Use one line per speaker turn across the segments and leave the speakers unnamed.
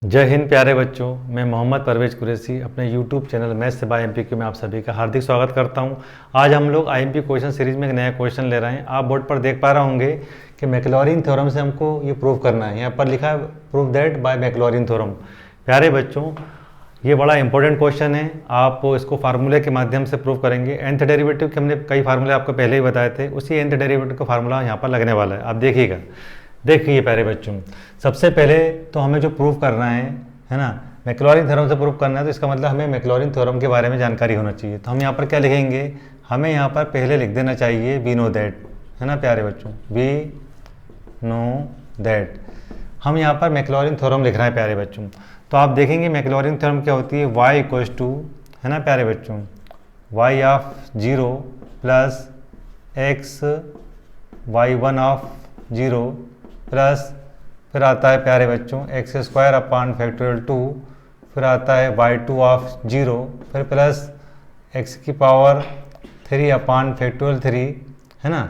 जय हिंद प्यारे बच्चों। मैं मोहम्मद परवेज कुरैशी अपने YouTube चैनल मैथ्स से बाय एमपीक्यू में आप सभी का हार्दिक स्वागत करता हूं। आज हम लोग आईएमपी क्वेश्चन सीरीज में एक नया क्वेश्चन ले रहे हैं। आप बोर्ड पर देख पा रहे होंगे कि मैक्लॉरिन थ्योरम से हमको ये प्रूव करना है। यहाँ पर लिखा है prove that bye Maclaurin theorem. प्यारे बच्चों, ये बड़ा इंपॉर्टेंट क्वेश्चन है। आप इसको फार्मूले के माध्यम से प्रूव करेंगे। nth डेरिवेटिव के हमने कई फार्मूले आपको पहले ही बताए थे, उसी nth डेरिवेटिव का फार्मूला यहाँ पर लगने वाला है। आप देखिएगा। देखिए प्यारे बच्चों, सबसे पहले तो हमें जो प्रूव करना है ना, मैक्लॉरिन थ्योरम से प्रूव करना है, तो इसका मतलब हमें मैक्लॉरिन थ्योरम के बारे में जानकारी होना चाहिए। तो हम यहाँ पर क्या लिखेंगे, हमें यहाँ पर पहले लिख देना चाहिए वी नो दैट, है ना प्यारे बच्चों, वी नो दैट। हम यहाँ पर मैक्लॉरिन थ्योरम लिख रहे हैं प्यारे बच्चों। तो आप देखेंगे मैक्लॉरिन थ्योरम क्या होती है, y इक्वल्स टू, है ना प्यारे बच्चों, y of 0 plus x y1 of 0 plus फिर आता है प्यारे बच्चों एक्स स्क्वायर अपान फैक्टोरियल 2, फिर आता है y2 ऑफ 0, फिर प्लस x की पावर 3 अपान फैक्टोरियल 3, है ना,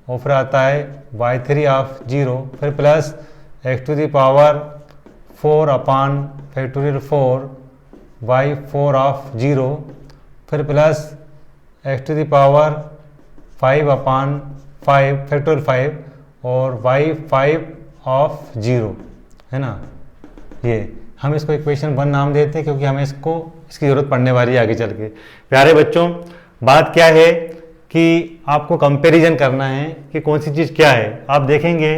और फिर आता है y3 ऑफ 0, फिर plus x to the power 4 upon factorial 4, y4 of 0, फिर plus x to the power 5 upon 5 factorial 5 और y5 ऑफ 0, है ना। ये हम इसको इक्वेशन 1 नाम देते हैं क्योंकि हमें इसकी ज़रूरत पड़ने वाली है आगे चल के। प्यारे बच्चों, बात क्या है कि आपको कंपैरिजन करना है कि कौन सी चीज़ क्या है। आप देखेंगे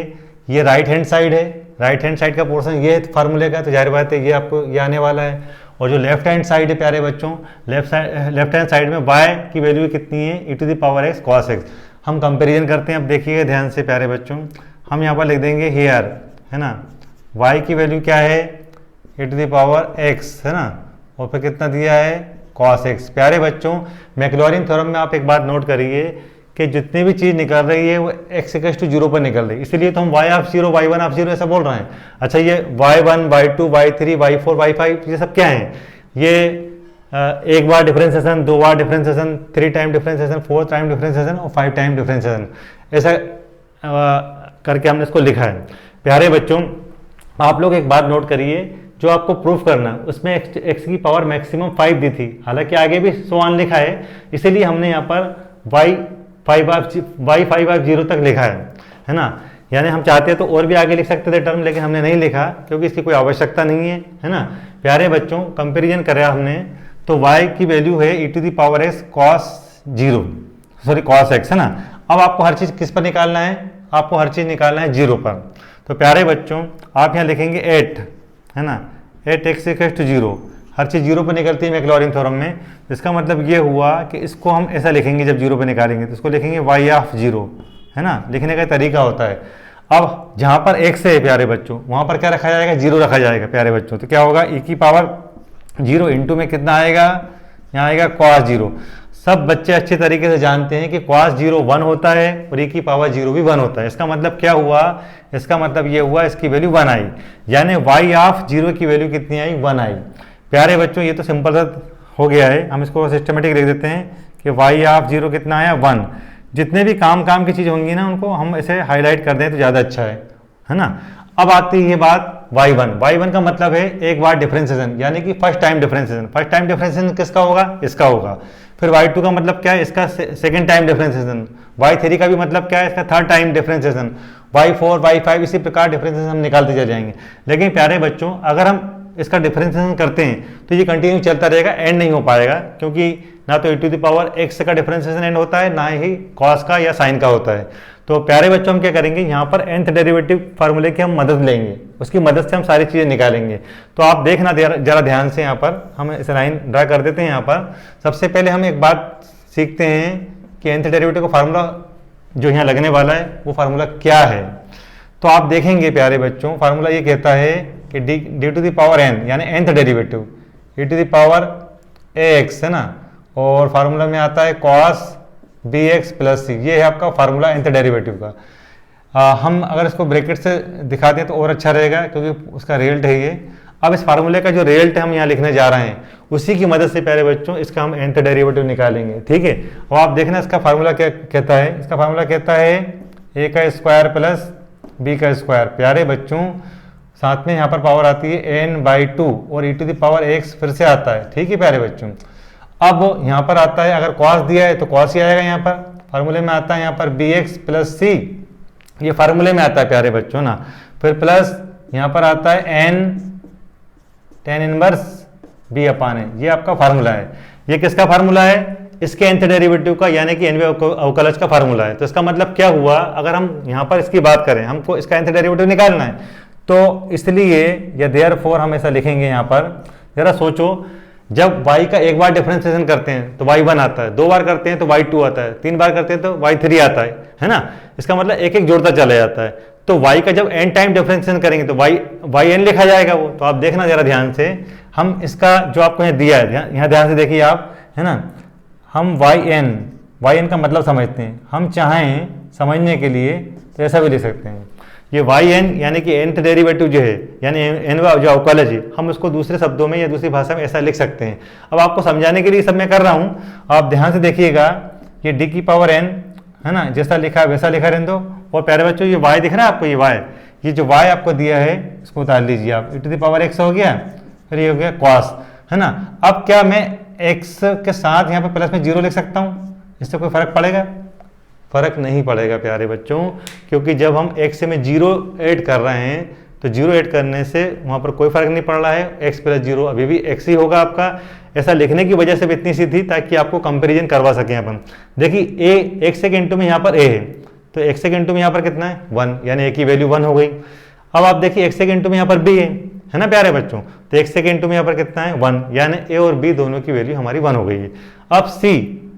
ये राइट हैंड साइड है, राइट हैंड साइड का पोर्शन ये है फार्मूले का, तो जाहिर बात है ये आपको ये आने वाला है। और जो लेफ्ट हैंड साइड है प्यारे बच्चों, लेफ्ट हैंड साइड में y की वैल्यू कितनी है, e to the power x cos x। हम कंपैरिजन करते हैं। अब देखिए ध्यान से प्यारे बच्चों, हम यहाँ पर लिख देंगे हेयर, है ना, y की वैल्यू क्या है, e to the power x, है ना, और फिर कितना दिया है cos x। प्यारे बच्चों, मैक्लॉरिन थ्योरम में आप एक बात नोट करिए कि जितनी भी चीज़ निकल रही है वो x इक्वल्स टू 0 पर निकल रही है, इसीलिए तो हम y ऑफ 0 y1 ऑफ 0 ऐसा बोल रहे हैं। अच्छा, ये y1 y2 y3 y4 y5 ये सब क्या है, ये एक बार डिफरेंशिएशन, 2 बार differentiation, 3 time differentiation, 4 time differentiation और 5 टाइम डिफरेंशिएशन, ऐसा करके हमने इसको लिखा है। प्यारे बच्चों, आप लोग एक बात नोट करिए, जो आपको प्रूफ करना उसमें x की पावर मैक्सिमम 5 दी थी, हालांकि आगे भी सो लिखा है, इसीलिए हमने यहाँ पर y5 ऑफ 0 तक लिखा है ना। यानी हम चाहते तो और भी आगे लिख सकते थे टर्म, लेकिन हमने नहीं लिखा क्योंकि इसकी कोई आवश्यकता नहीं है ना। प्यारे बच्चों, कंपेरिजन करा हमने तो y की वैल्यू है e to the power x cos x, है ना। अब आपको हर चीज़ किस पर निकालना है, आपको हर चीज़ निकालना है 0 पर। तो प्यारे बच्चों, आप यहाँ लिखेंगे 8, है ना, 8x इक्वल्स टू 0। हर चीज़ 0 पर निकलती है मैक्लॉरिन थ्योरम में। इसका मतलब ये हुआ कि इसको हम ऐसा लिखेंगे, जब 0 पर निकालेंगे तो इसको लिखेंगे y ऑफ 0, है ना। लिखने का तरीका होता है। अब जहाँ पर x है प्यारे बच्चों, वहाँ पर क्या रखा जाएगा, 0 रखा जाएगा प्यारे बच्चों। तो क्या होगा, e की पावर 0 इंटू में कितना आएगा, यहाँ आएगा cos 0। सब बच्चे अच्छे तरीके से जानते हैं कि cos 0 1 होता है और e की पावर 0 भी 1 होता है। इसका मतलब क्या हुआ, इसका मतलब ये हुआ इसकी वैल्यू 1 आई, यानी y ऑफ 0 की वैल्यू कितनी आई, 1 आई। प्यारे बच्चों, ये तो सिंपल सा हो गया है, हम इसको सिस्टमेटिक लिख देते हैं कि y ऑफ 0 कितना आया, 1। जितने भी काम की चीज़ होंगी ना, उनको हम ऐसे हाईलाइट कर दें तो ज़्यादा अच्छा है ना। अब आती है ये बात y1 का मतलब है एक बार डिफरेंशिएशन, यानी कि first time differentiation. First time differentiation किसका होगा, इसका होगा। फिर y2 का मतलब क्या है, इसका सेकंड टाइम डिफरेंशिएशन। y3 का भी मतलब क्या है, इसका third time differentiation. y4 y5 इसी प्रकार डिफरेंशिएशन हम निकालते चले जाएंगे। लेकिन प्यारे बच्चों, अगर हम इसका डिफरेंशिएशन करते हैं तो ये कंटिन्यू चलता रहेगा, एंड नहीं हो पाएगा, क्योंकि ना तो e to the power x का डिफरेंशिएशन एंड होता है, ना ही cos का या sin का होता है। तो प्यारे बच्चों, हम क्या करेंगे, यहाँ पर nth डेरिवेटिव फार्मूले की हम मदद लेंगे, उसकी मदद से हम सारी चीज़ें निकालेंगे। तो आप देखना जरा ध्यान से, यहाँ पर हम इसे लाइन ड्रा कर देते हैं। यहाँ पर सबसे पहले हम एक बात सीखते हैं कि nth डेरिवेटिव का फार्मूला जो यहाँ लगने वाला है वो फार्मूला क्या है। तो आप देखेंगे प्यारे बच्चों, फार्मूला ये कहता है कि D to the power n, यानी nth derivative e to the power ax, है ना, और फार्मूला में आता है cos bx प्लस c। ये है आपका फार्मूला nth डेरिवेटिव का। हम अगर इसको ब्रैकेट से दिखा दें तो और अच्छा रहेगा, क्योंकि उसका रिजल्ट है ये। अब इस फार्मूले का जो रिजल्ट है हम यहाँ लिखने जा रहे हैं, उसी की मदद से प्यारे बच्चों इसका हम nth डेरिवेटिव निकालेंगे, ठीक है। अब आप देखना इसका फार्मूला क्या कहता है, इसका फार्मूला कहता है a का स्क्वायर प्लस b का स्क्वायर। प्यारे बच्चों, साथ में यहाँ पर पावर आती है n/2 और e to the power x फिर से आता है। ठीक है प्यारे बच्चों, अब यहाँ पर आता है अगर cos दिया है तो cos ही आएगा, यहाँ पर फार्मूले में आता है यहाँ पर bx प्लस c, ये फार्मूले में आता है प्यारे बच्चों ना। फिर प्लस यहाँ पर आता है n tan इनवर्स b अपान है, ये आपका फार्मूला है। ये किसका फार्मूला है? इसके nth डेरिवेटिव का, यानी कि nवें अवकलज का फार्मूला है। तो इसका मतलब क्या हुआ, अगर हम यहाँ पर इसकी बात करें, हमको इसका nth डेरिवेटिव निकालना है, तो इसलिए या देयरफॉर हम ऐसा लिखेंगे यहाँ पर। जरा सोचो, जब y का एक बार डिफरेंशिएशन करते हैं तो y1 आता है, 2 बार करते हैं तो y2 आता है, 3 बार करते हैं तो y3 आता है ना। इसका मतलब एक एक जोड़ता चला जाता है। तो y का जब n टाइम डिफरेंशिएशन करेंगे तो yn लिखा जाएगा वो। तो आप देखना जरा ध्यान से, हम इसका जो आपको यहाँ दिया है, यहाँ ध्यान से देखिए आप, है ना। हम yn का मतलब समझते हैं, हम चाहें समझने के लिए तो ऐसा भी लिख सकते हैं। ये yn यानी कि nth डेरिवेटिव जो है, यानी n जो अवकलज है, हम उसको दूसरे शब्दों में या दूसरी भाषा में ऐसा लिख सकते हैं। अब आपको समझाने के लिए सब मैं कर रहा हूँ, आप ध्यान से देखिएगा। ये d की पावर n है ना, जैसा लिखा है वैसा लिखा रहने दो। और प्यारे बच्चों ये y दिख रहा है आपको, ये जो y आपको दिया है इसको उतार लीजिए आप, e to the power x हो गया, फिर ये हो गया cos, है ना। अब क्या मैं x के साथ यहाँ पर प्लस में 0 लिख सकता हूँ? इससे कोई फर्क पड़ेगा? फर्क नहीं पड़ेगा प्यारे बच्चों, क्योंकि जब हम x में 0 ऐड कर रहे हैं तो 0 ऐड करने से वहाँ पर कोई फर्क नहीं पड़ रहा है। x प्लस 0 अभी भी x ही होगा आपका। ऐसा लिखने की वजह से भी इतनी सी थी ताकि आपको कंपैरिजन करवा सकें अपन। देखिए a x के इंटू में यहाँ पर a है, तो x के इंटू में यहाँ पर कितना है 1, यानी a की वैल्यू 1 हो गई। अब आप देखिए x के इंटू में यहाँ पर b है ना प्यारे बच्चों, तो x के इंटू में यहाँ पर कितना है 1, यानी a और b दोनों की वैल्यू हमारी 1 हो गई है। अब c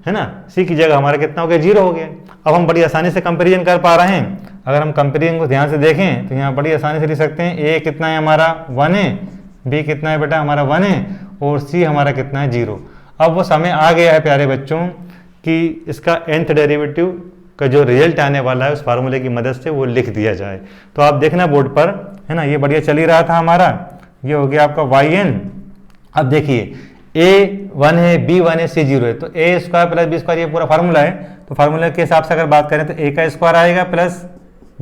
है ना, c की जगह हमारा कितना हो गया 0 हो गया। अब हम बड़ी आसानी से कंपैरिजन कर पा रहे हैं। अगर हम कंपैरिजन को ध्यान से देखें तो यहाँ बड़ी आसानी से लिख सकते हैं, a कितना है हमारा 1 है, b कितना है बेटा हमारा 1 है, और c हमारा कितना है 0। अब वो समय आ गया है प्यारे बच्चों कि इसका nth डेरिवेटिव का जो रिजल्ट आने वाला है उस फार्मूले की मदद से वो लिख दिया जाए। तो आप देखना बोर्ड पर, है ना, ये बढ़िया चल ही रहा था हमारा। ये हो गया आपका yn। अब देखिए a 1 है, b 1 है, c 0 है, तो a square plus b square ये पूरा फार्मूला है। तो फार्मूले के हिसाब से अगर बात करें तो a का स्क्वायर आएगा प्लस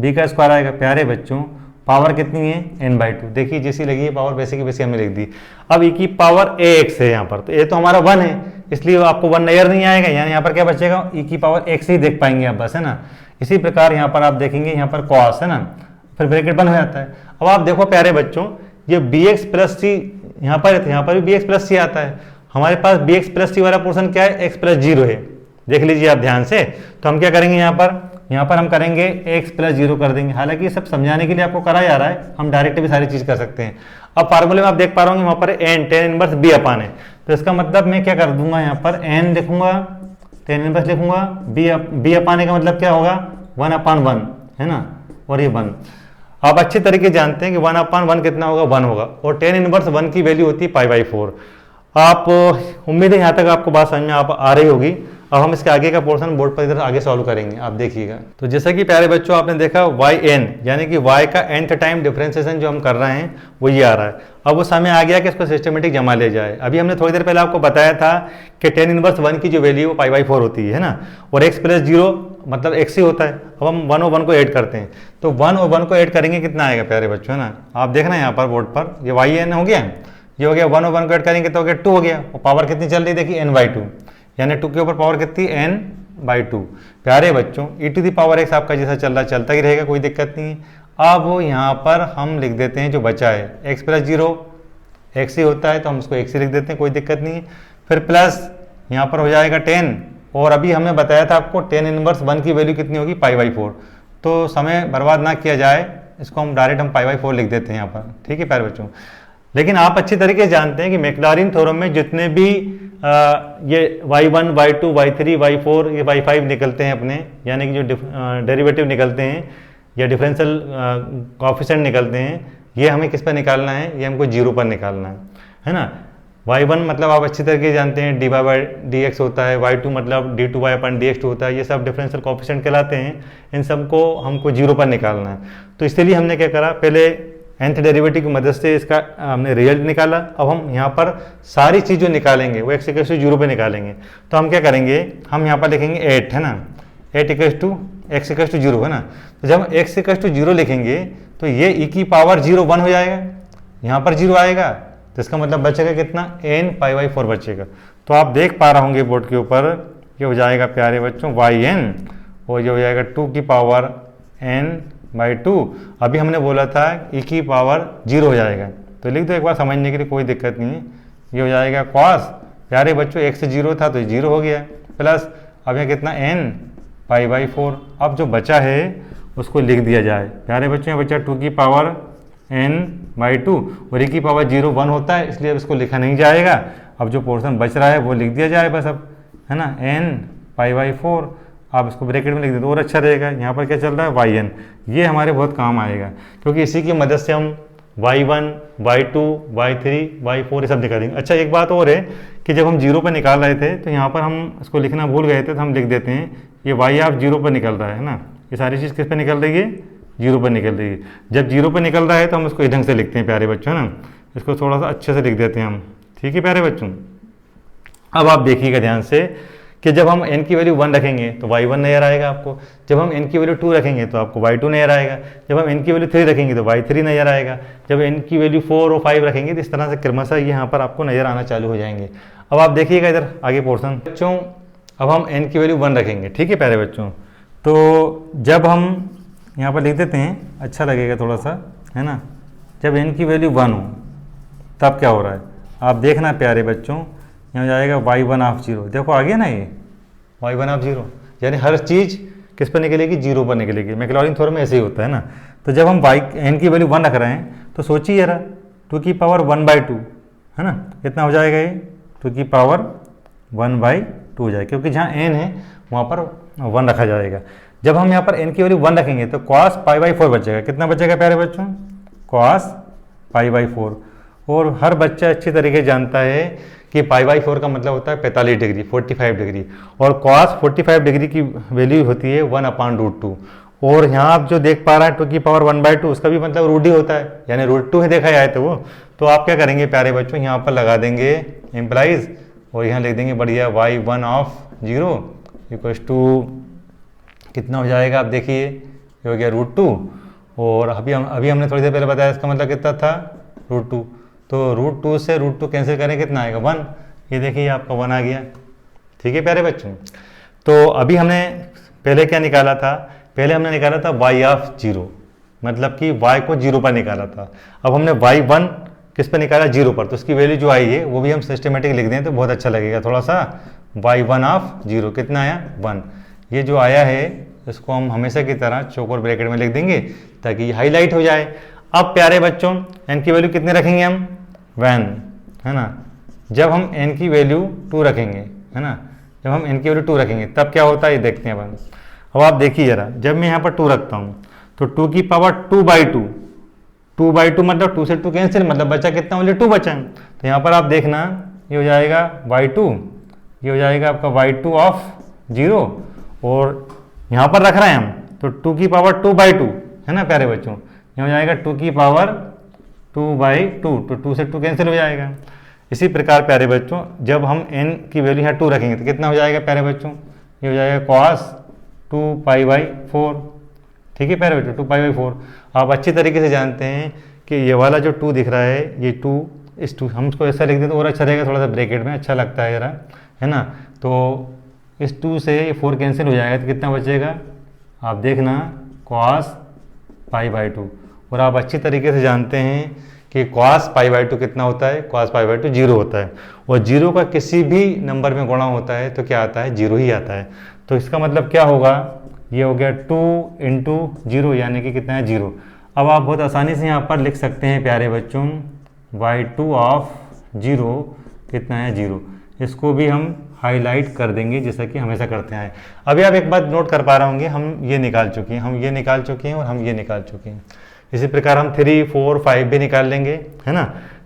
b का स्क्वायर आएगा। प्यारे बच्चों पावर कितनी है n/2, देखिए जैसी लगी है पावर वैसे की वैसी हमने लिख दी। अब e की पावर ax है यहाँ पर, तो a तो हमारा 1 है, इसलिए आपको 1 नजर नहीं आएगा, यानी यहाँ पर क्या बचेगा e की पावर x ही देख पाएंगे आप बस, है ना। इसी प्रकार यहाँ पर आप देखेंगे, यहाँ पर cos है ना, फिर ब्रैकेट बंद हो जाता है। अब आप देखो प्यारे बच्चों, ये bx प्लस c यहाँ पर भी bx प्लस c आता है। हमारे पास bx प्लस c वाला पोर्शन क्या है, x प्लस 0 है, देख लीजिए आप ध्यान से। तो हम क्या करेंगे यहाँ पर हम करेंगे x प्लस 0 कर देंगे। हालांकि ये सब समझाने के लिए आपको करा जा रहा है, हम डायरेक्ट भी सारी चीज़ कर सकते हैं। अब फार्मूले में आप देख पा रहे होंगे वहाँ पर n tan इनवर्स b अपान है, तो इसका मतलब मैं क्या कर दूंगा, यहाँ पर n लिखूंगा, tan इनवर्स लिखूंगा, b अपान का मतलब क्या होगा 1/1 है ना, और ये 1। आप अच्छे तरीके जानते हैं कि 1/1 कितना होगा, 1 होगा, और tan इनवर्स 1 की वैल्यू होती है π/4। आप उम्मीद है यहाँ तक आपको बात समझ में आ रही होगी। अब हम इसके आगे का पोर्शन बोर्ड पर इधर आगे सॉल्व करेंगे, आप देखिएगा। तो जैसा कि प्यारे बच्चों आपने देखा yn यानी कि y का nth टाइम डिफरेंशिएशन जो हम कर रहे हैं वो ये आ रहा है। अब वो समय आ गया कि इसको सिस्टमेटिक जमा ले जाए। अभी हमने थोड़ी देर पहले आपको बताया था कि tan इनवर्स 1 की जो वैल्यू वो π/4 होती है ना, और x प्लस 0 मतलब x ही होता है। अब हम 1 और 1 को ऐड करते हैं, तो 1 और 1 को ऐड करेंगे कितना आएगा प्यारे बच्चों, है ना। आप देखना यहाँ पर बोर्ड पर ये yn हो गया, ये हो गया 1 और 1 को ऐड करेंगे तो हो गया 2 हो गया, और पावर कितनी चल रही देखिए n/2, यानी 2 के ऊपर पावर कितनी n/2। प्यारे बच्चों e to the power x आपका जैसा चल रहा चलता ही रहेगा, कोई दिक्कत नहीं है। अब यहाँ पर हम लिख देते हैं जो बचा है x प्लस 0 x ही होता है, तो हम इसको x ही लिख देते हैं, कोई दिक्कत नहीं है। फिर प्लस यहाँ पर हो जाएगा 10, और अभी हमने बताया था आपको tan इनवर्स 1 की वैल्यू कितनी होगी π/4। तो समय बर्बाद ना किया जाए, इसको हम डायरेक्ट हम π/4 लिख देते हैं यहाँ पर, ठीक है प्यारे बच्चों। लेकिन आप अच्छी तरीके से जानते हैं कि मैक्लॉरिन थ्योरम में जितने भी ये y1, y2, y3, y4, ये y5 निकलते हैं अपने, यानी कि जो डेरिवेटिव निकलते हैं या डिफरेंशियल कोएफिशिएंट निकलते हैं, ये हमें किस पर निकालना है, ये हमको 0 पर निकालना है ना। y1 मतलब आप अच्छी तरीके से जानते हैं dy/dx होता है, y2 मतलब d2y/dx होता है, ये सब डिफरेंशियल कोएफिशिएंट कहलाते हैं। इन सबको हमको 0 पर निकालना है, तो इसलिए हमने क्या करा, पहले nth डेरिवेटिव की मदद से इसका हमने रिजल्ट निकाला। अब हम यहाँ पर सारी चीज़ जो निकालेंगे वो x = 0 पे निकालेंगे। तो हम क्या करेंगे, हम यहाँ पर लिखेंगे 8 है ना, 8 = x इक्वल टू 0 है ना, तो जब हम x इक्वल टू 0 लिखेंगे तो ये e की पावर 0 1 हो जाएगा, यहाँ पर 0 आएगा, तो इसका मतलब बचेगा कितना, n पाई बाई 4 बचेगा। तो आप देख पा रहे होंगे बोर्ड के ऊपर, ये हो जाएगा प्यारे बच्चों yn, और ये हो जाएगा 2 की पावर n बाई 2। अभी हमने बोला था e की पावर 0 हो जाएगा, तो लिख दो एक बार, समझने के लिए कोई दिक्कत नहीं है। ये हो जाएगा cos, प्यारे बच्चों x 0 था तो 0 हो गया, प्लस अब यहाँ कितना n पाई बाई 4। अब जो बचा है उसको लिख दिया जाए प्यारे बच्चों, यहाँ बचा 2 की पावर n बाई 2, और e की पावर 0 1 होता है, इसलिए अब इसको लिखा नहीं जाएगा। अब जो पोर्शन बच रहा है वो लिख दिया जाए बस, अब है ना, n पाई बाई 4, आप इसको ब्रैकेट में लिख दें तो और अच्छा रहेगा। यहाँ पर क्या चल रहा है, yn, ये हमारे बहुत काम आएगा, क्योंकि इसी की मदद से हम y1, y2, y3, y4 ये सब निकालेंगे। अच्छा एक बात और है कि जब हम 0 पर निकाल रहे थे तो यहाँ पर हम इसको लिखना भूल गए थे, तो हम लिख देते हैं ये y आप 0 पर निकल रहा है ना, ये सारी चीज़ किस पर निकल रही है, 0 पर निकल रही है। जब 0 पर निकल रहा है तो हम इसको इस ढंग से लिखते हैं प्यारे बच्चों ना, इसको थोड़ा सा अच्छे से लिख देते हैं हम, ठीक है प्यारे बच्चों। अब आप देखिएगा ध्यान से कि जब हम n की वैल्यू 1 रखेंगे तो y1 नज़र आएगा आपको, जब हम n की वैल्यू 2 रखेंगे तो आपको y2 नज़र आएगा, जब हम n की वैल्यू 3 रखेंगे तो y3 नज़र आएगा, जब n की वैल्यू 4 और 5 रखेंगे तो इस तरह से क्रमशः ये यहाँ पर आपको नज़र आना चालू हो जाएंगे। अब आप देखिएगा इधर आगे पोर्शन बच्चों, अब हम n की वैल्यू 1 रखेंगे, ठीक है प्यारे बच्चों। तो जब हम यहाँ पर लिख देते हैं, अच्छा लगेगा थोड़ा सा, है ना, जब n की वैल्यू 1 हो तब क्या हो रहा है, आप देखना प्यारे बच्चों, यहाँ जाएगा y1 ऑफ 0, देखो आ गया ना ये y1 ऑफ 0, यानी हर चीज़ किस पर निकलेगी, 0 पर निकलेगी। मैक्लॉरिन थ्योरम में ऐसे ही होता है ना। तो जब हम n की वैल्यू 1 रख रहे हैं तो सोचिए जरा, 2 की पावर 1/2 है ना, कितना हो जाएगा ये, 2 की पावर 1/2 हो जाएगा, क्योंकि जहाँ n है वहाँ पर 1 रखा जाएगा। जब हम यहाँ पर n की वैल्यू 1 रखेंगे तो cos π/4 बचेगा, कितना बचेगा प्यारे बच्चों, cos π/4। और हर बच्चा अच्छी तरीके से जानता है कि π/4 का मतलब होता है 45 डिग्री, 45 डिग्री, और cos 45 डिग्री की वैल्यू होती है 1/√2। और यहाँ आप जो देख पा रहे हैं 2 की पावर 1/2, उसका भी मतलब रूट ही होता है, यानी √2 है देखा जाए तो वो। तो आप क्या करेंगे प्यारे बच्चों, यहाँ पर लगा देंगे एम्प्लाइज, और यहाँ लिख देंगे बढ़िया y1 ऑफ 0 इक्वल्स टू कितना हो जाएगा, आप देखिए ये हो गया √2, और अभी हमने थोड़ी देर पहले बताया इसका मतलब कितना था, √2। तो √2 से √2 कैंसिल करें, कितना आएगा 1, ये देखिए आपका 1 आ गया, ठीक है प्यारे बच्चों। तो अभी हमने पहले क्या निकाला था, पहले हमने निकाला था y ऑफ 0, मतलब कि y को 0 पर निकाला था। अब हमने y1 किस पर निकाला, 0 पर, तो उसकी वैल्यू जो आई है वो भी हम सिस्टमेटिक लिख दें तो बहुत अच्छा लगेगा थोड़ा सा। y1 ऑफ 0 कितना आया, 1। ये जो आया है इसको हम हमेशा की तरह चौकोर ब्रैकेट में लिख देंगे ताकि ये हाईलाइट हो जाए। अब प्यारे बच्चों n की वैल्यू कितने रखेंगे हम, 1, है ना। जब हम n की वैल्यू 2 रखेंगे, है ना, जब हम n की वैल्यू 2 रखेंगे तब क्या होता है ये देखते हैं अपन। अब आप देखिए जरा, जब मैं यहाँ पर 2 रखता हूँ तो 2 की पावर 2/2, 2/2 मतलब 2 से 2 कैंसिल, मतलब बचा कितना, ओनली 2 बचा। तो यहाँ पर आप देखना ये हो जाएगा y2, ये हो जाएगा आपका y2 ऑफ 0, और यहाँ पर रख रहे हैं हम तो 2 की पावर 2/2 है ना प्यारे बच्चों, ये हो जाएगा 2 की पावर 2/2, तो 2 से 2 कैंसिल हो जाएगा। इसी प्रकार प्यारे बच्चों जब हम n की वैल्यू यहाँ 2 रखेंगे तो कितना हो जाएगा प्यारे बच्चों, ये हो जाएगा cos 2π/4, ठीक है प्यारे बच्चों, 2π/4। आप अच्छी तरीके से जानते हैं कि ये वाला जो 2 दिख रहा है, ये 2 इस 2 हम इसको ऐसा लिख दें तो और अच्छा रहेगा, थोड़ा सा ब्रैकेट में अच्छा लगता है जरा, है ना। तो इस 2 से 4 कैंसिल हो जाएगा तो कितना बचेगा, आप देखना cos π/2। और आप अच्छी तरीके से जानते हैं कि cos π/2 कितना होता है, cos π/2 0 होता है, और 0 का किसी भी नंबर में गुणा होता है तो क्या आता है, 0 ही आता है। तो इसका मतलब क्या होगा, ये हो गया 2 × 0 यानी कि कितना है, 0। अब आप बहुत आसानी से यहाँ पर लिख सकते हैं प्यारे बच्चों y2 ऑफ 0 कितना है, 0। इसको भी हम हाईलाइट कर देंगे जैसा कि हमेशा करते हैं। अभी आप एक बात नोट कर पा रहे होंगे, हम ये निकाल चुके हैं, हम ये निकाल चुके हैं और हम ये निकाल चुके हैं। इसी प्रकार हम 3, 4, 5 भी निकाल लेंगे, है ना।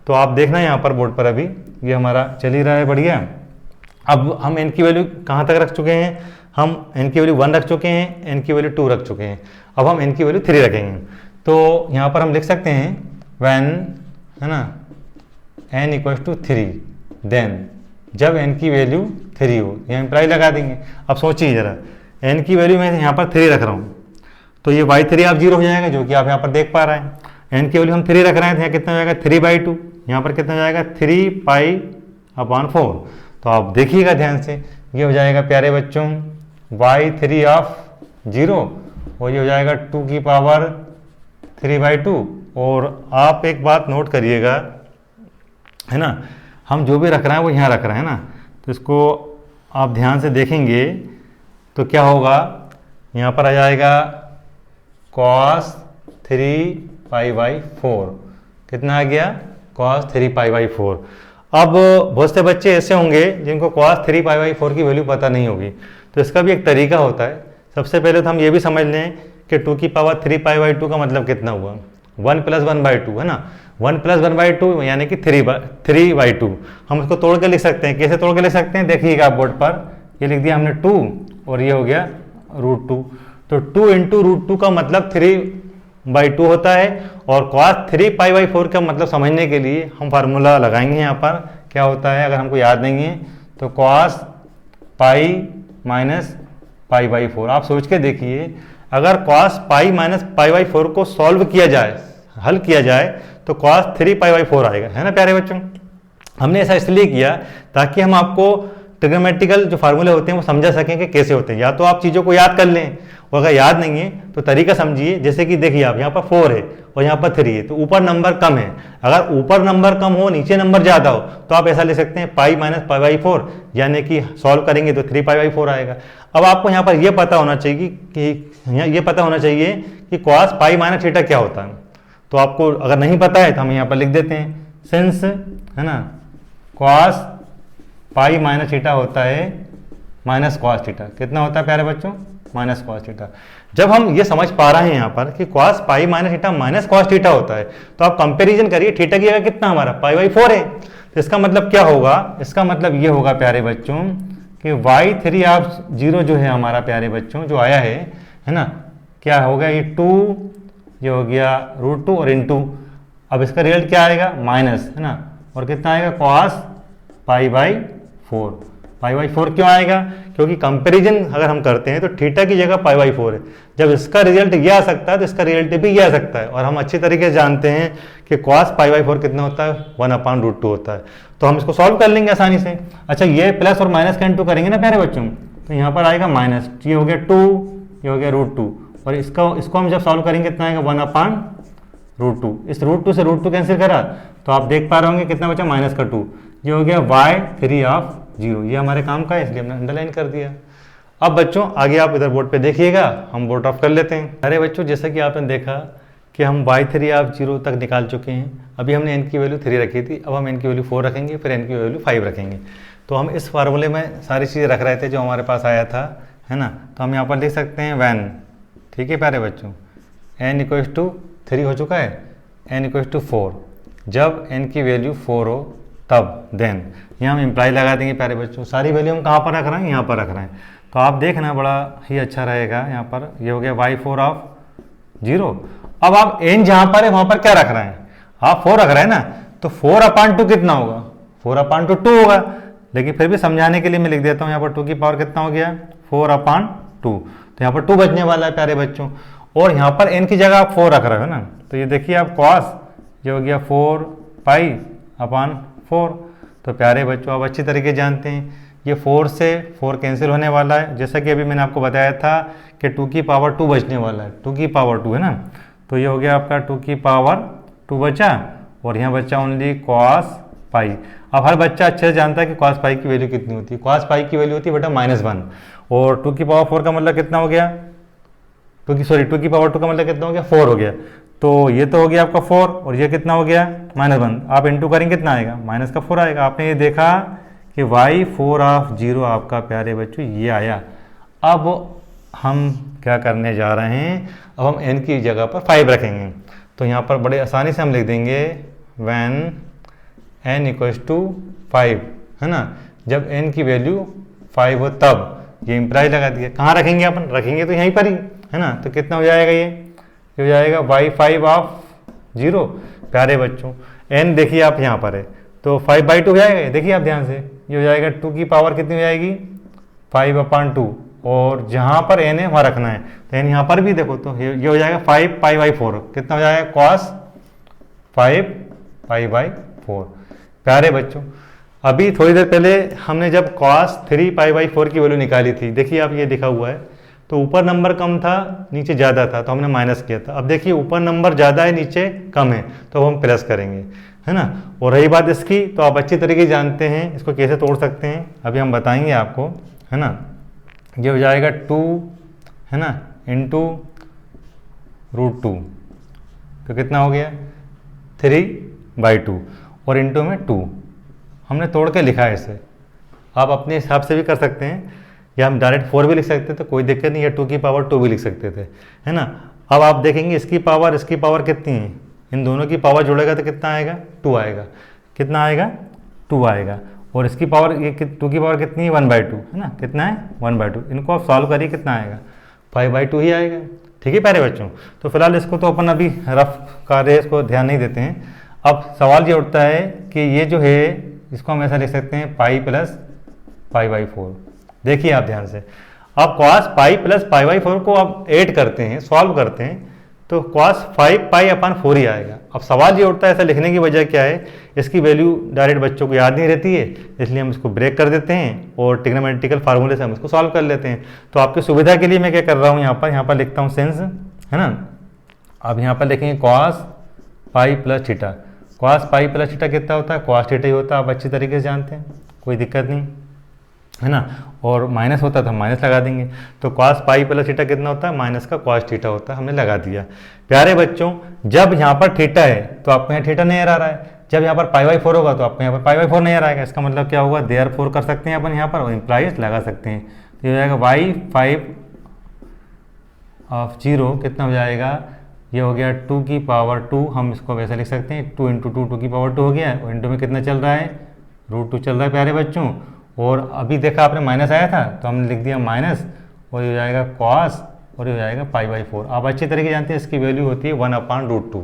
तो आप देखना यहाँ पर बोर्ड पर अभी ये हमारा चल ही रहा है बढ़िया। अब हम n की वैल्यू कहाँ तक रख चुके हैं, हम n की वैल्यू 1 रख चुके हैं, n की वैल्यू 2 रख चुके हैं, अब हम n की वैल्यू 3 रखेंगे। तो यहाँ पर हम लिख सकते हैं when, है ना, n = 3, देन जब n की वैल्यू 3 हो, यहाँ इम्प्लाई लगा देंगे। अब सोचिए ज़रा n की वैल्यू मैं यहाँ पर 3 रख रहा हूँ, तो ये y3 आप 0 हो जाएगा, जो कि आप यहाँ पर देख पा रहे हैं। n की वैल्यू हम 3 रख रहे हैं, तो यहाँ कितना हो जाएगा 3/2, यहाँ पर कितना हो जाएगा 3π/4। तो आप देखिएगा ध्यान से, ये हो जाएगा प्यारे बच्चों y3 ऑफ 0 और ये हो जाएगा 2 की पावर 3/2। और आप एक बात नोट करिएगा, है ना, हम जो भी रख रहे हैं वो यहाँ रख रहे हैं ना, तो इसको आप ध्यान से देखेंगे तो क्या होगा, यहाँ पर आ जाएगा cos 3π/4। कितना आ गया cos 3π/4। अब बहुत से बच्चे ऐसे होंगे जिनको cos 3π/4 की वैल्यू पता नहीं होगी, तो इसका भी एक तरीका होता है। सबसे पहले तो हम ये भी समझ लें कि 2 की पावर 3π/2 का मतलब कितना हुआ, 1 + 1/2 है ना, 1 + 1/2 यानी कि 3/2। हम इसको तोड़ के लिख सकते हैं, कैसे तोड़ के लिख सकते हैं, देखिएगा आप बोर्ड पर, ये लिख दिया हमने 2 और ये हो गया √2। तो 2 × √2 का मतलब 3/2 होता है। और cos 3π/4 का मतलब समझने के लिए हम फार्मूला लगाएंगे यहाँ पर, क्या होता है अगर हमको याद नहीं है तो cos π - π/4। आप सोच के देखिए, अगर cos π - π/4 को सॉल्व किया जाए, हल किया जाए, तो cos 3π/4 आएगा, है ना प्यारे बच्चों। हमने ऐसा इसलिए किया ताकि हम आपको ट्रिग्नोमेट्रिकल जो फार्मूले होते हैं वो समझा सकें कि कैसे होते हैं। या तो आप चीज़ों को याद कर लें, और अगर याद नहीं है तो तरीका समझिए। जैसे कि देखिए आप यहाँ पर 4 है और यहाँ पर 3 है, तो ऊपर नंबर कम है। अगर ऊपर नंबर कम हो, नीचे नंबर ज़्यादा हो, तो आप ऐसा ले सकते हैं π - π/4, यानी कि सॉल्व करेंगे तो 3π/4 आएगा। अब आपको यहाँ पर यह पता होना चाहिए कि cos π - थीटा क्या होता है। तो आपको अगर नहीं पता है तो हम यहाँ पर लिख देते हैं, सिंस, है ना, cos π - थीटा होता है माइनस cos थीटा। कितना होता है प्यारे बच्चों, माइनस cos थीटा। जब हम ये समझ पा रहे हैं यहाँ पर कि cos π - theta minus cos theta होता है, तो आप कंपैरिजन करिए, थीटा की जगह कितना हमारा π/4 है, तो इसका मतलब क्या होगा, इसका मतलब ये होगा प्यारे बच्चों कि y3 ऑफ 0 जो है हमारा प्यारे बच्चों जो आया है ना, क्या होगा, ये 2, ये हो गया √2 और * अब इसका रिजल्ट क्या आएगा, माइनस, है ना, और कितना आएगा cos π/4। π/4 क्यों आएगा, क्योंकि कंपैरिजन अगर हम करते हैं तो थीटा की जगह π/4 है। जब इसका रिजल्ट ये आ सकता है तो इसका रिजल्ट भी ये आ सकता है। और हम अच्छी तरीके से जानते हैं कि cos π/4 कितना होता है, 1/√2 होता है। तो हम इसको सॉल्व कर लेंगे आसानी से। अच्छा, ये प्लस और माइनस का * करेंगे ना प्यारे बच्चों, तो यहाँ पर आएगा माइनस, ये हो गया 2, ये हो गया √2, और इसको हम जब सॉल्व करेंगे कितना आएगा, 1/√2। इस √2 से √2 कैंसिल करा तो आप देख पा रहे होंगे कितना बचा, -2। ये हो गया y3 ऑफ 0। ये हमारे काम का है, इसलिए हमने अंडरलाइन कर दिया। अब बच्चों आगे आप इधर बोर्ड पे देखिएगा, हम बोर्ड ऑफ कर लेते हैं। अरे बच्चों, जैसा कि आपने देखा कि हम y3 ऑफ 0 तक निकाल चुके हैं। अभी हमने n की वैल्यू 3 रखी थी, अब हम n की वैल्यू 4 रखेंगे, फिर n की वैल्यू 5 रखेंगे। तो हम इस फार्मूले में सारी चीज़ें रख रहे थे जो हमारे पास आया था, है ना। तो हम यहाँ पर लिख सकते हैं when, ठीक है प्यारे बच्चों, n = 3 हो चुका है, n = 4। जब n की वैल्यू 4 हो तब देन, यहाँ हम इम्प्लाई लगा देंगे प्यारे बच्चों। सारी वैल्यू हम कहाँ पर रख रहे हैं, यहाँ पर रख रहे हैं। तो आप देखना बड़ा ही अच्छा रहेगा। यहाँ पर ये हो गया y4 ऑफ 0। अब आप n जहाँ पर है वहाँ पर क्या रख रहे हैं, आप 4 रख रहे हैं ना, तो 4/2 कितना होगा, 4/2 होगा। लेकिन फिर भी समझाने के लिए मैं लिख देता हूँ, यहाँ पर 2 की पावर कितना हो गया, 4/2। तो यहाँ पर 2 बचने वाला है प्यारे बच्चों। और यहाँ पर n की जगह आप 4 रख रहे हो ना, तो ये देखिए आप cos, ये हो गया 4π/4। तो प्यारे बच्चों आप अच्छी तरीके जानते हैं ये 4 से 4 कैंसिल होने वाला है। जैसा कि अभी मैंने आपको बताया था कि 2 की पावर 2 बचने वाला है, 2 की पावर 2 है ना। तो ये हो गया आपका 2 की पावर 2 बचा, और यहाँ बचा ओनली cos π। अब हर बच्चा अच्छे से जानता है कि cos π की वैल्यू कितनी होती है। cos π की वैल्यू होती है बेटा -1, और 2 की पावर 4 का मतलब कितना हो गया, 2 की पावर 2 का मतलब कितना हो गया, 4 हो गया। तो ये तो हो गया आपका 4, और ये कितना हो गया, -1। आप इंटू करेंगे कितना आएगा, -4 आएगा। आपने ये देखा कि y4 ऑफ 0 आपका प्यारे बच्चों ये आया। अब हम क्या करने जा रहे हैं, अब हम n की जगह पर 5 रखेंगे। तो यहाँ पर बड़े आसानी से हम लिख देंगे when n = 5, है ना। जब n की वैल्यू 5 हो तब, ये इम्प्लाई लगा दिया। कहाँ रखेंगे अपन, रखेंगे तो यहीं पर ही, है ना। तो कितना हो जाएगा, ये हो जाएगा y5 ऑफ 0 प्यारे बच्चों। n देखिए आप यहाँ पर है, तो 5/2 हो जाएगा। देखिए आप ध्यान से, ये हो जाएगा 2 की पावर कितनी हो जाएगी, 5/2, और जहाँ पर n है वहाँ रखना है। तो n यहाँ पर भी देखो तो ये हो जाएगा 5 पाई बाई 4, कितना हो जाएगा cos 5 पाई बाई 4। प्यारे बच्चों, अभी थोड़ी देर पहले हमने जब cos 3 पाई बाई 4 की वैल्यू निकाली थी, देखिए आप ये लिखा हुआ है, तो ऊपर नंबर कम था नीचे ज़्यादा था तो हमने माइनस किया था। अब देखिए ऊपर नंबर ज़्यादा है नीचे कम है तो हम प्लस करेंगे, है ना। और रही बात इसकी, तो आप अच्छी तरीके से जानते हैं इसको कैसे तोड़ सकते हैं, अभी हम बताएंगे आपको, है ना। ये हो जाएगा 2, है ना, इंटू √2, तो कितना हो गया 3/2 और इंटू में 2, हमने तोड़ के लिखा है इसे। आप अपने हिसाब से भी कर सकते हैं या हम डायरेक्ट 4 भी लिख सकते थे, कोई दिक्कत नहीं, या 2 की पावर 2 भी लिख सकते थे, है ना। अब आप देखेंगे इसकी पावर कितनी है, इन दोनों की पावर जोड़ेगा तो कितना आएगा 2 आएगा, कितना आएगा 2 आएगा। और इसकी पावर, ये 2 की पावर कितनी है 1/2, है ना, कितना है 1/2। इनको आप सॉल्व करिए कितना आएगा 5/2 ही आएगा। ठीक है प्यारे बच्चों, तो फिलहाल इसको तो अपन अभी रफ कार्य इसको ध्यान नहीं देते हैं। अब सवाल ये उठता है कि ये जो है इसको हम ऐसा लिख सकते हैं पाई प्लस π/4। देखिए आप ध्यान से, अब cos पाई प्लस π/4 को आप ऐड करते हैं, सॉल्व करते हैं, तो cos 5 π/4 ही आएगा। अब सवाल ये उठता है ऐसा लिखने की वजह क्या है, इसकी वैल्यू डायरेक्ट बच्चों को याद नहीं रहती है, इसलिए हम इसको ब्रेक कर देते हैं और ट्रिग्नोमेट्रिकल फार्मूले से हम इसको सॉल्व कर लेते हैं। तो आपकी सुविधा के लिए मैं क्या कर रहा हूँ, यहाँ पर लिखता हूँ सेंस, है ना। अब यहाँ पर लिखेंगे cos pi plus theta, cos pi plus theta कितना होता है, cos थीटा ही होता है, आप अच्छी तरीके से जानते हैं, कोई दिक्कत नहीं, है ना। और माइनस होता था माइनस लगा देंगे, तो cos पाई प्लस थीटा कितना होता है, माइनस का cos थीटा होता है, हमने लगा दिया। प्यारे बच्चों, जब यहाँ पर थीटा है तो आपको यहाँ थीटा नहीं आ रहा है, जब यहाँ पर π/4 होगा तो आपको यहाँ पर π/4 नहीं आ रहा है। इसका मतलब क्या होगा, देयरफॉर कर सकते हैं अपन यहाँ पर, और इम्प्लाइज लगा सकते हैं। तो ये हो जाएगा y5 कितना हो जाएगा, ये हो गया 2 की पावर 2, हम इसको वैसे लिख सकते हैं 2 × 2 2 की पावर 2 हो गया, और इंटू में कितना चल रहा है √2 चल रहा है प्यारे बच्चों। और अभी देखा आपने माइनस आया था तो हमने लिख दिया माइनस, और ये हो जाएगा cos, और ये हो जाएगा π/4। आप अच्छी तरीके जानते हैं इसकी वैल्यू होती है 1/√2।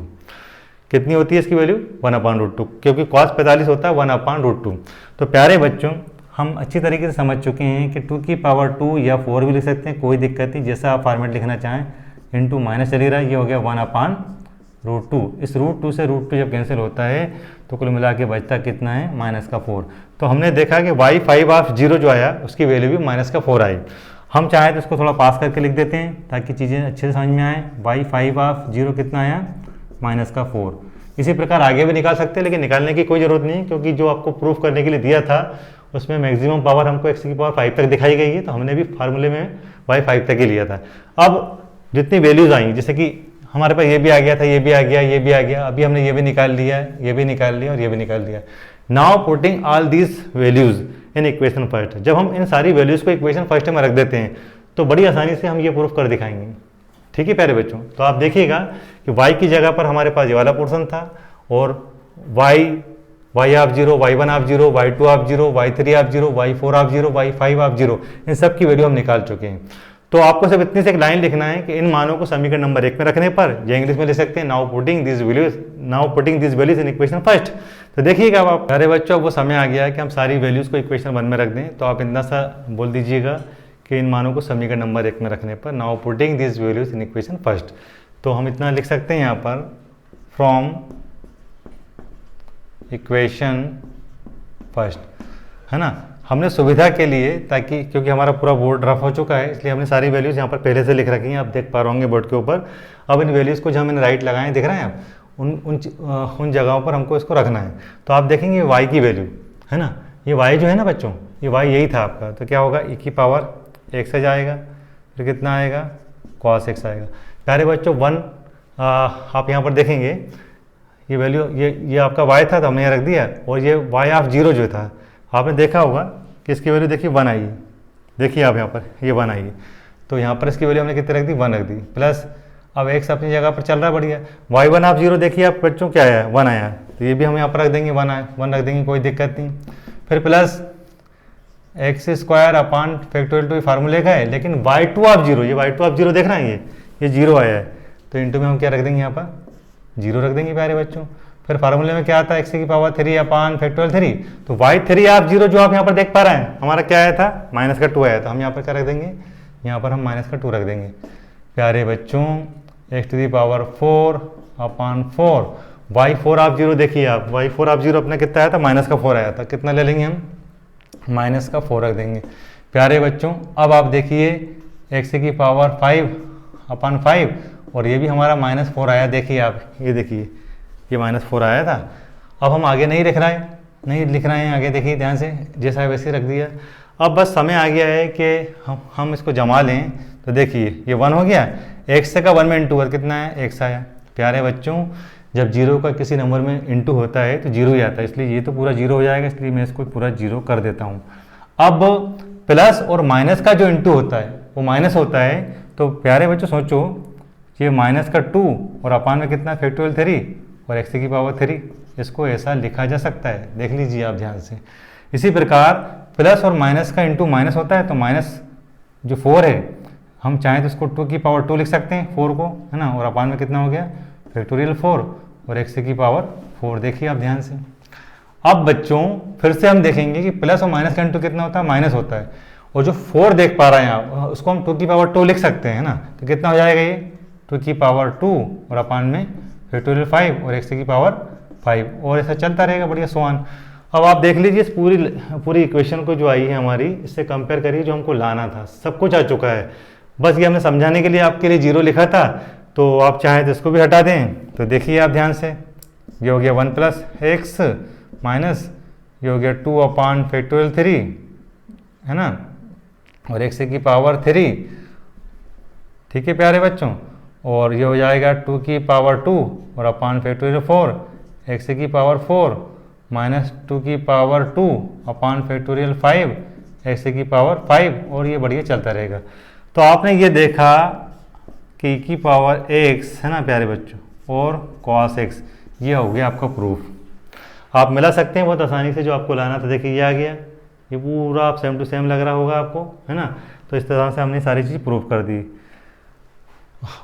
कितनी होती है इसकी वैल्यू 1/√2, क्योंकि cos 45 होता है 1/√2। तो प्यारे बच्चों, हम अच्छी तरीके से समझ चुके हैं कि 2 की पावर 2 या 4 भी लिख सकते हैं, कोई दिक्कत नहीं, जैसा आप फॉर्मेट लिखना चाहें। इंटू माइनस चली रहा है, ये हो गया 1/√2। इस √2 से √2 जब कैंसिल होता है तो कुल मिला के बचता कितना है, माइनस का 4। तो हमने देखा कि y5 जो आया उसकी वैल्यू भी माइनस का 4 आई। हम चाहें तो इसको थोड़ा पास करके लिख देते हैं ताकि चीज़ें अच्छे से समझ में आए। y5 कितना आया, माइनस का 4। इसी प्रकार आगे भी निकाल सकते हैं, लेकिन निकालने की कोई ज़रूरत नहीं, क्योंकि जो आपको प्रूफ करने के लिए दिया था उसमें मैक्सिमम पावर हमको x की पावर 5 तक दिखाई गई है, तो हमने भी फार्मूले में y5 तक ही लिया था। अब जितनी वैल्यूज़ आई, जैसे कि हमारे पास ये भी आ गया था, ये भी आ गया, ये भी आ गया, अभी हमने ये भी निकाल लिया है, ये भी निकाल लिया और ये भी निकाल लिया। Now putting all these values in equation first. जब हम इन सारी वैल्यूज़ को इक्वेशन फर्स्ट में रख देते हैं तो बड़ी आसानी से हम ये प्रूफ कर दिखाएंगे। ठीक है प्यारे बच्चों, तो आप देखिएगा कि y की जगह पर हमारे पास ये वाला पोर्शन था, और y0, y1, y2, y3, y4, y5, इन सब की वैल्यू हम निकाल चुके हैं। तो आपको सिर्फ इतनी से एक लाइन लिखना है कि इन मानों को समीकरण नंबर 1 में रखने पर, या इंग्लिश में लिख सकते हैं now putting this values in equation first. तो देखिएगा आप प्यारे बच्चों, वो समय आ गया है कि हम सारी वैल्यूज़ को इक्वेशन 1 में रख दें। तो आप इतना सा बोल दीजिएगा कि इन मानों को समीकरण नंबर 1 में रखने पर now putting this values in equation first. तो हम इतना लिख सकते हैं यहाँ पर, फ्रॉम इक्वेशन फर्स्ट, है ना। हमने सुविधा के लिए, ताकि क्योंकि हमारा पूरा बोर्ड रफ हो चुका है, इसलिए हमने सारी वैल्यूज़ यहाँ पर पहले से लिख रखी हैं, आप देख पा रहे होंगे बोर्ड के ऊपर। अब इन वैल्यूज़ को जो हमने राइट लगाए हैं, दिख रहे हैं आप, उन जगहों पर हमको इसको रखना है। तो आप देखेंगे y की वैल्यू, है ना, ये y जो है ना बच्चों, ये y यही था आपका, तो क्या होगा e की पावर x से जाएगा, फिर कितना आएगा cos x आएगा। प्यारे बच्चों 1 आप यहाँ पर देखेंगे ये वैल्यू, ये आपका y था तो हमने यहाँ रख दिया, और ये y जो था आपने देखा होगा कि इसकी वैल्यू देखिए 1 आई है। देखिए आप यहाँ पर ये 1 आई है, तो यहाँ पर इसकी वैल्यू हमने कितने रख दी, 1 रख दी, प्लस अब x अपनी जगह पर चल रहा है बढ़िया। y1 देखिए आप बच्चों क्या आया, 1 आया, तो ये भी हम यहाँ पर रख देंगे 1 रख देंगे, कोई दिक्कत नहीं। फिर प्लस x² फैक्टोरियल 2 फार्मूले का है, लेकिन y2 ये y2 देख रहे हैं, ये 0 आया है, तो इंटू में हम क्या रख देंगे, यहाँ पर 0 रख देंगे प्यारे बच्चों। फिर फार्मूले में क्या आता है, x की पावर 3 फैक्टोरियल 3, तो y3 जो आप यहाँ पर देख पा रहे हैं, हमारा क्या आया था, माइनस का 2 आया था, हम यहाँ पर क्या रख देंगे यहाँ पर हम माइनस का 2 रख देंगे। प्यारे बच्चों x to the power 4 upon 4, y4 आप 0 देखिए आप, y4 आप 0 अपना कितना आया था, माइनस का 4 आया था। कितना ले लेंगे हम, माइनस का 4 रख देंगे। प्यारे बच्चों अब आप देखिए x की पावर 5 अपॉन 5, और ये भी हमारा -4 आया। देखिए आप, ये देखिए ये -4 आया था। अब हम आगे नहीं लिख रहे हैं, आगे देखिए ध्यान से, जैसा है वैसे रख दिया। अब बस समय आ गया है कि हम इसको जमा लें। तो देखिए ये 1 हो गया, x का 1 में इंटू है, कितना है, x आया। प्यारे बच्चों जब 0 का किसी नंबर में इंटू होता है तो 0 ही आता है, इसलिए ये तो पूरा 0 हो जाएगा, इसलिए मैं इसको पूरा 0 कर देता हूँ। अब प्लस और माइनस का जो इंटू होता है वो माइनस होता है। तो प्यारे बच्चों सोचो, ये माइनस का 2 और अपान में कितना, फैक्टोरियल 3 और x की पावर 3, इसको ऐसा लिखा जा सकता है। देख लीजिए आप ध्यान से। इसी प्रकार प्लस और माइनस का इंटू माइनस होता है, तो माइनस जो 4 है हम चाहें तो इसको 2 की पावर 2 लिख सकते हैं, 4 को, है ना, और अपान में कितना हो गया, फैक्टोरियल 4 और x की पावर 4। देखिए आप ध्यान से। अब बच्चों फिर से हम देखेंगे कि प्लस और माइनस का इंटू कितना होता है, माइनस होता है, और जो 4 देख पा रहे हैं आप उसको हम 2 की पावर 2 लिख सकते हैं, है ना। तो कितना हो जाएगा ये, 2 की पावर 2 और अपान में फैक्टोरियल 5 और x की पावर 5, और ऐसा चलता रहेगा बढ़िया सोआन। अब आप देख लीजिए इस पूरी इक्वेशन को जो आई है हमारी, इससे कंपेयर करिए जो हमको लाना था, सब कुछ आ चुका है। बस ये हमने समझाने के लिए आपके लिए 0 लिखा था, तो आप चाहें तो इसको भी हटा दें। तो देखिए आप ध्यान से, ये हो गया 1 प्लस एक्स माइनस ये हो गया 2 अपान फैक्टोरियल 3, है ना, और x की पावर 3। ठीक है प्यारे बच्चों, और ये हो जाएगा 2 की पावर 2 और अपान फैक्टोरियल 4, x की पावर 4 माइनस 2 की पावर 2 अपान फैक्टोरियल 5, x की पावर 5, और ये बढ़िया चलता रहेगा। तो आपने ये देखा कि की पावर x, है ना प्यारे बच्चों, और cos x, ये हो गया आपका प्रूफ। आप मिला सकते हैं बहुत आसानी से, जो आपको लाना था। देखिए ये आ गया, ये पूरा आप सेम टू सेम लग रहा होगा आपको, है ना। तो इस तरह से हमने सारी चीज़ प्रूफ कर दी।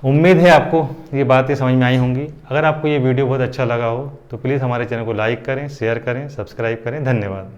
उम्मीद है आपको ये बातें समझ में आई होंगी। अगर आपको ये वीडियो बहुत अच्छा लगा हो तो प्लीज़ हमारे चैनल को लाइक करें, शेयर करें, सब्सक्राइब करें। धन्यवाद।